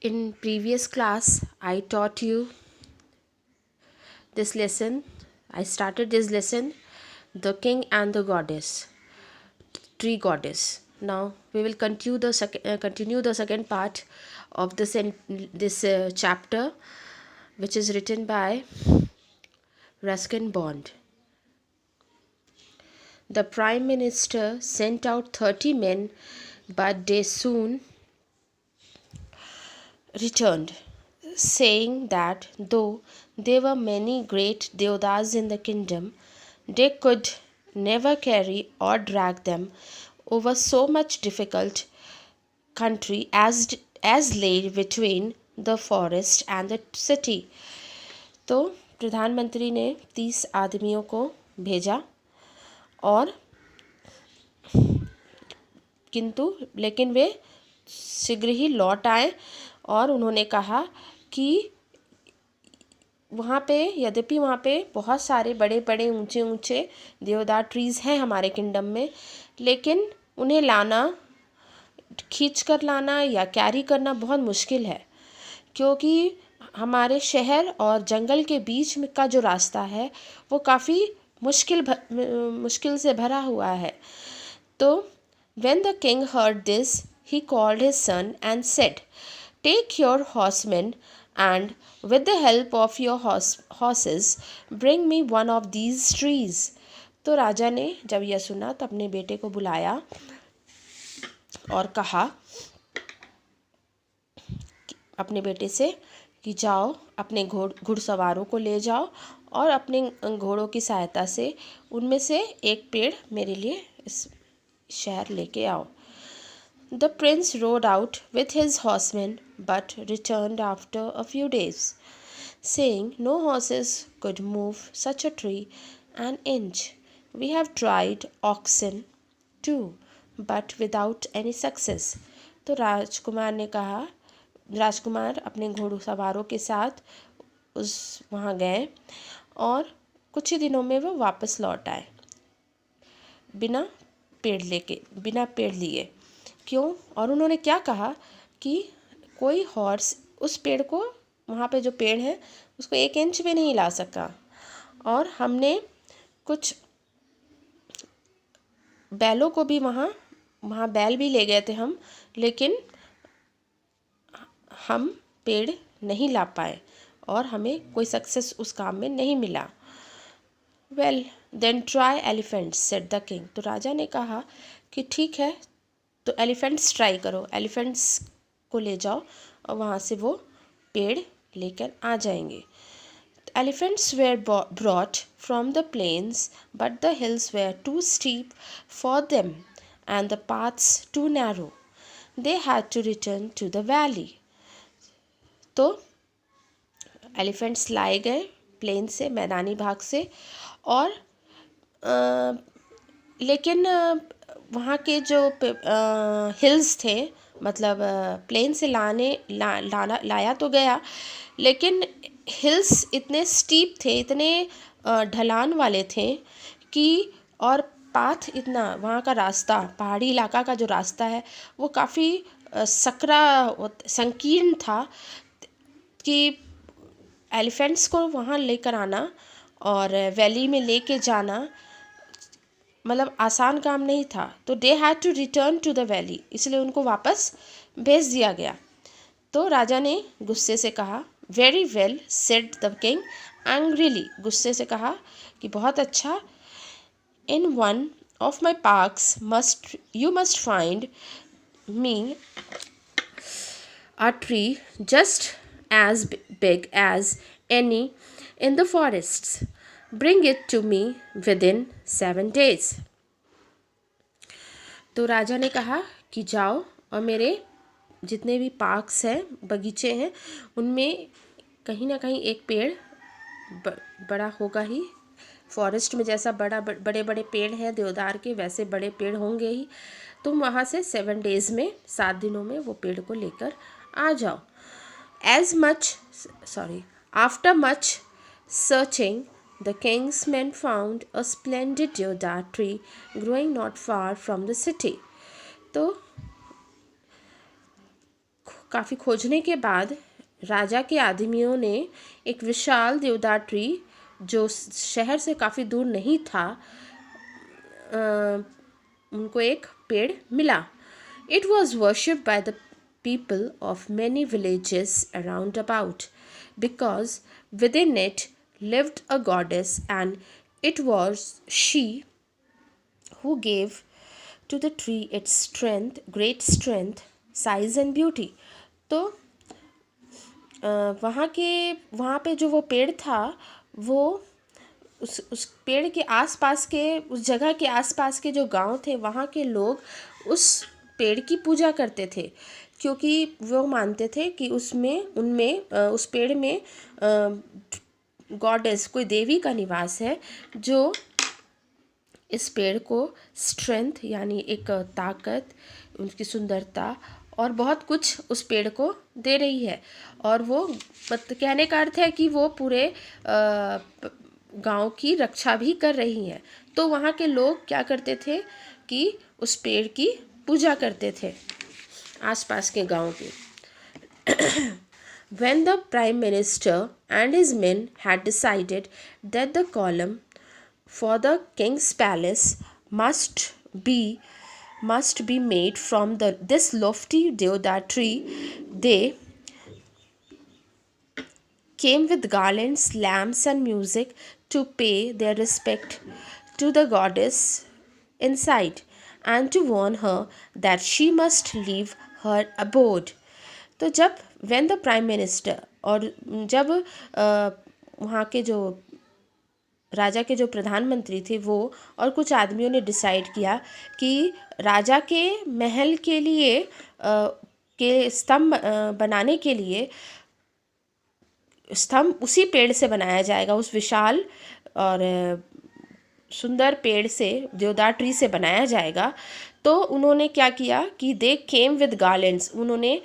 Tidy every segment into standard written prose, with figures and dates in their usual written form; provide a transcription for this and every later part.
In previous class, I taught you this lesson. I started this lesson, the king and the goddess, tree goddess. Now we will continue the second part of this chapter, which is written by Ruskin Bond. The prime minister sent out 30 men, but they soon returned, saying that though there were many great deodas in the kingdom, they could never carry or drag them over so much difficult country as lay between the forest and the city. तो प्रधानमंत्री ने 30 आदमियों को भेजा और लेकिन वे शीघ्र ही लौट आए और उन्होंने कहा कि यद्यपि वहाँ पे बहुत सारे बड़े बड़े ऊंचे ऊंचे देवदार ट्रीज़ हैं हमारे किंगडम में, लेकिन उन्हें खींच कर लाना या कैरी करना बहुत मुश्किल है, क्योंकि हमारे शहर और जंगल के बीच में का जो रास्ता है वो काफ़ी मुश्किल से भरा हुआ है. तो when the king heard this, he called his son and said, "Take your horsemen and with the help of your horses bring me one of these trees." तो राजा ने जब यह सुना तो अपने बेटे को बुलाया और कहा अपने बेटे से कि जाओ अपने घुड़सवारों को ले जाओ और अपने घोड़ों की सहायता से उनमें से एक पेड़ मेरे लिए इस शहर लेके आओ. The prince rode out with his horsemen, but returned after a few days, saying, "No horses could move such a tree an inch. We have tried oxen too, but without any success." तो राजकुमार अपने घोड़सवारों के साथ वहाँ गए और कुछ ही दिनों में वो वापस लौट आए बिना पेड़ लिए. क्यों? और उन्होंने क्या कहा कि कोई हॉर्स उस पेड़ को, वहाँ पे जो पेड़ है उसको 1 इंच भी नहीं ला सका, और हमने कुछ बैलों को भी वहाँ बैल भी ले गए थे हम, लेकिन हम पेड़ नहीं ला पाए और हमें कोई सक्सेस उस काम में नहीं मिला. Well then try elephants said the king. तो राजा ने कहा कि ठीक है, तो एलिफेंट्स ट्राई करो, एलिफेंट्स को ले जाओ और वहाँ से वो पेड़ लेकर आ जाएंगे. Elephants were brought from the plains, but the hills were too steep for them and the paths too narrow. They had to return to the valley. तो एलिफेंट्स लाए गए प्लेन से, मैदानी भाग से, और लेकिन वहाँ के जो हिल्स थे, मतलब प्लेन से लाया तो गया, लेकिन हिल्स इतने स्टीप थे, इतने ढलान वाले थे कि, और पाथ इतना, वहाँ का रास्ता, पहाड़ी इलाका का जो रास्ता है वो काफ़ी संकीर्ण था कि एलिफेंट्स को वहाँ लेकर आना और वैली में लेके जाना मतलब आसान काम नहीं था. तो they had to return to the valley, इसलिए उनको वापस भेज दिया गया. तो राजा ने गुस्से से कहा, very well said the king angrily. गुस्से से कहा कि बहुत अच्छा, in one of my parks you must find me a tree just as big as any in the forests. Bring it to me within 7 days. तो राजा ने कहा कि जाओ और मेरे जितने भी पार्क्स हैं, बगीचे हैं, उनमें कहीं ना कहीं एक पेड़ बड़ा होगा ही. फॉरेस्ट में जैसा बड़े बड़े पेड़ हैं देवदार के, वैसे बड़े पेड़ होंगे ही. तुम वहाँ से 7 डेज में, 7 दिनों में वो पेड़ को लेकर आ जाओ. After much searching, the king's men found a splendid deodar tree growing not far from the city. तो काफ़ी खोजने के बाद राजा के आदमियों ने एक विशाल देवदार ट्री जो शहर से काफ़ी दूर नहीं था, उनको एक पेड़ मिला. It was worshipped by the people of many villages around about, because within it lived a goddess, and it was she who gave to the tree its strength, great strength, size and beauty. तो वहाँ पे जो वो पेड़ था, वो उस पेड़ के आसपास के, उस जगह के आसपास के जो गांव थे, वहाँ के लोग उस पेड़ की पूजा करते थे, क्योंकि वो मानते थे कि उस पेड़ में गॉडेस, कोई देवी का निवास है, जो इस पेड़ को स्ट्रेंथ यानी एक ताकत, उनकी सुंदरता और बहुत कुछ उस पेड़ को दे रही है. और वो कहने का अर्थ है कि वो पूरे गांव की रक्षा भी कर रही हैं. तो वहाँ के लोग क्या करते थे कि उस पेड़ की पूजा करते थे आसपास के गांव के. When the Prime Minister and his men had decided that the column for the king's palace must be made from this lofty deodar tree, they came with garlands, lamps, and music to pay their respect to the goddess inside, and to warn her that she must leave her abode. तो जब when the prime minister, और जब वहाँ के जो राजा के जो प्रधानमंत्री थे वो और कुछ आदमियों ने डिसाइड किया कि राजा के महल के लिए के स्तंभ बनाने के लिए स्तंभ उसी पेड़ से बनाया जाएगा, उस विशाल और सुंदर पेड़ से, देवदार ट्री से बनाया जाएगा. तो उन्होंने क्या किया कि दे केम विद गार्लैंड्स, उन्होंने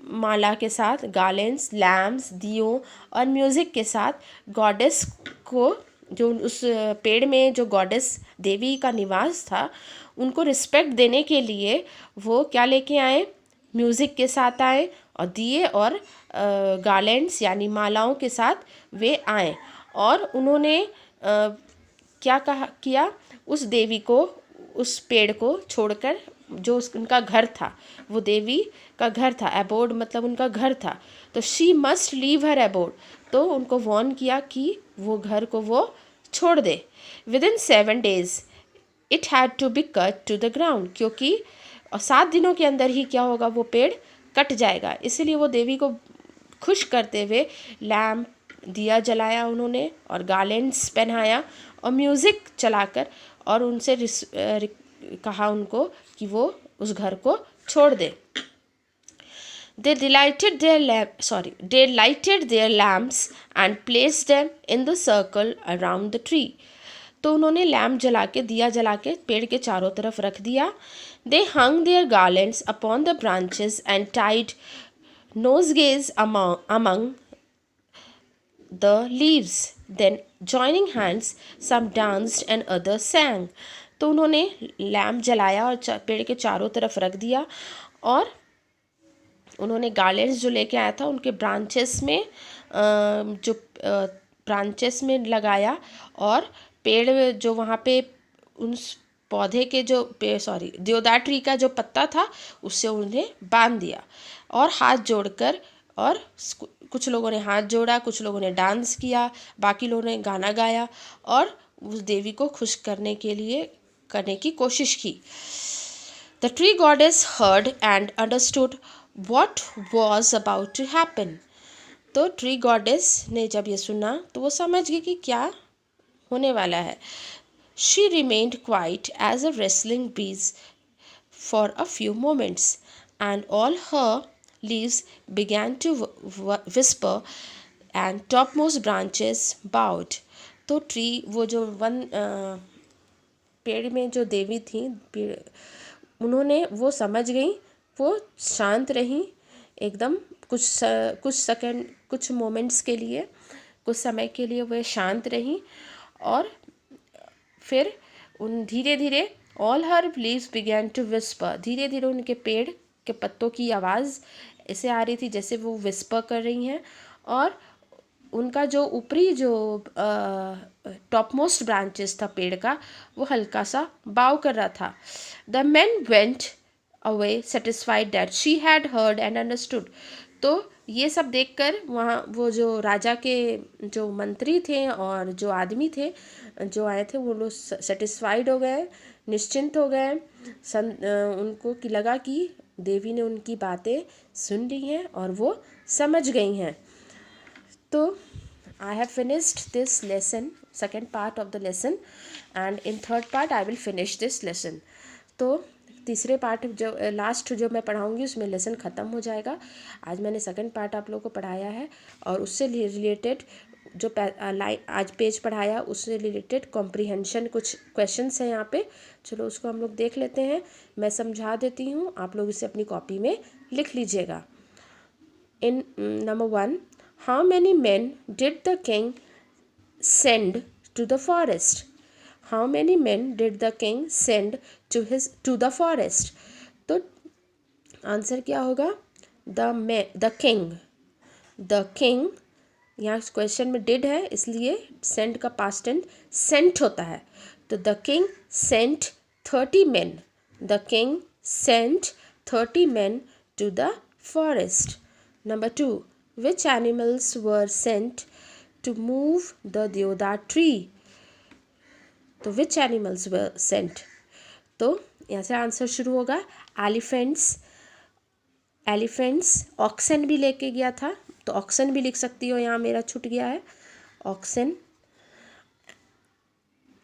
माला के साथ, गार्लैंड्स, लैम्प्स, दियों और म्यूज़िक के साथ गॉडेस को, जो उस पेड़ में जो गॉडेस देवी का निवास था, उनको रिस्पेक्ट देने के लिए वो क्या लेके आए, म्यूज़िक के साथ आए और दिए और गार्लैंड्स यानी मालाओं के साथ वे आए. और उन्होंने क्या किया, उस देवी को, उस पेड़ को छोड़कर, जो उनका घर था, वो देवी का घर था, एबोर्ड मतलब उनका घर था, तो she must leave her abode, तो उनको वॉर्न किया कि वो घर को वो छोड़ दे. Within 7 days it had to be cut to the ground, क्योंकि 7 दिनों के अंदर ही क्या होगा, वो पेड़ कट जाएगा. इसीलिए वो देवी को खुश करते हुए लैम्प, दिया जलाया उन्होंने और गार्लैंड्स पहनाया और म्यूज़िक चलाकर, और उनसे कहा उनको कि वो उस घर को छोड़ दे. They lighted their lamps and placed them in the circle around the tree. तो उन्होंने लैम्प जला के, दिया जला के पेड़ के चारों तरफ रख दिया. They hung their garlands upon the branches and tied nosegays among the leaves. Then joining hands, some danced and others sang. तो उन्होंने लैम्प जलाया और पेड़ के चारों तरफ रख दिया, और उन्होंने गार्लैंड्स जो लेके आया था उनके ब्रांचेस में लगाया, और पेड़ जो वहाँ पे उस पौधे के जो देवदार ट्री का जो पत्ता था उससे उन्हें बांध दिया. और हाथ जोड़कर, और कुछ लोगों ने हाथ जोड़ा, कुछ लोगों ने डांस किया, बाकी लोगों ने गाना गाया और उस देवी को खुश करने की कोशिश की. The tree goddess heard and understood what was about to happen. तो ट्री गॉडेस ने जब ये सुना तो वो समझ गई कि क्या होने वाला है. She remained quiet as a wrestling beast for a few moments, and all her leaves began to whisper and topmost branches bowed. तो ट्री, वो जो पेड़ में जो देवी थी, उन्होंने, वो समझ गई, वो शांत रही एकदम, कुछ मोमेंट्स के लिए, कुछ समय के लिए वह शांत रही. और फिर धीरे धीरे all her leaves began to whisper, धीरे धीरे उनके पेड़ के पत्तों की आवाज़ ऐसे आ रही थी जैसे वो विस्पर कर रही हैं, और उनका जो ऊपरी जो टॉप मोस्ट ब्रांचेस था पेड़ का, वो हल्का सा बाव कर रहा था. The man went away satisfied that she had heard and understood. तो ये सब देखकर वहाँ वो जो राजा के जो मंत्री थे और जो आदमी थे जो आए थे, वो लोग सेटिस्फाइड हो गए, निश्चिंत हो गए. उनको कि लगा कि देवी ने उनकी बातें सुन ली हैं और वो समझ गई हैं. तो I have finished this lesson, second part of the lesson, and in third part I will finish this lesson. तो तीसरे पार्ट जो लास्ट जो मैं पढ़ाऊँगी उसमें लेसन ख़त्म हो जाएगा. आज मैंने सेकंड पार्ट आप लोगों को पढ़ाया है, और उससे रिलेटेड जो आज पेज पढ़ाया उससे रिलेटेड कॉम्प्रीहेंशन कुछ क्वेश्चंस हैं यहाँ पे. चलो उसको हम लोग देख लेते हैं. मैं समझा देती हूँ, आप लोग इसे अपनी कॉपी में लिख लीजिएगा. इन number 1, how many men did the king send to the forest? How many men did the king send to the forest? तो आंसर क्या होगा? the king. यहाँ क्वेश्चन में डिड है, इसलिए सेंड का पास्ट टेंस सेंट होता है. तो the king sent 30 men. The king sent 30 men to the forest. Number 2, which animals were sent to move the deodar tree? तो which animals were sent? तो यहाँ से आंसर शुरू होगा. एलिफेंट्स, ऑक्सन भी लेके गया था, तो ऑक्सन भी लिख सकती हो, यहाँ मेरा छूट गया है. Oxen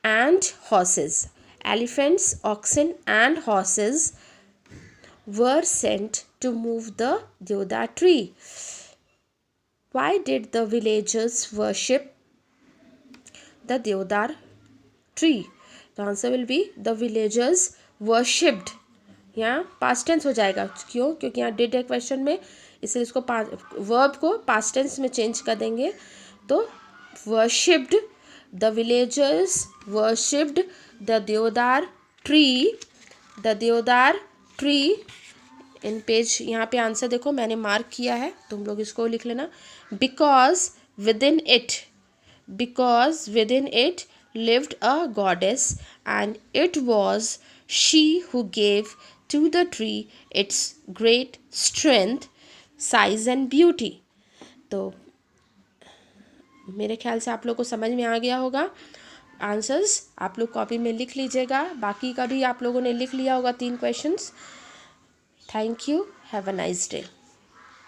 and horses. Elephants, oxen and horses were sent to move the deodar tree. Why did the villagers worship the deodar tree? The answer will be the villagers worshipped. यहाँ past tense हो जाएगा. क्यों? क्योंकि यहाँ did है question में, इसलिए इसको वर्ब को past tense में चेंज कर देंगे. तो worshipped, the villagers worshipped the deodar tree. The deodar tree. In page यहाँ पे आंसर देखो मैंने मार्क किया है, तुम लोग इसको लिख लेना. Because within it lived a goddess and it was she who gave to the tree its great strength, size and beauty. तो मेरे ख्याल से आप लोग को समझ में आ गया होगा. आंसर्स आप लोग कॉपी में लिख लीजिएगा, बाकी का भी आप लोगों ने लिख लिया होगा 3 questions. Thank you. Have a nice day.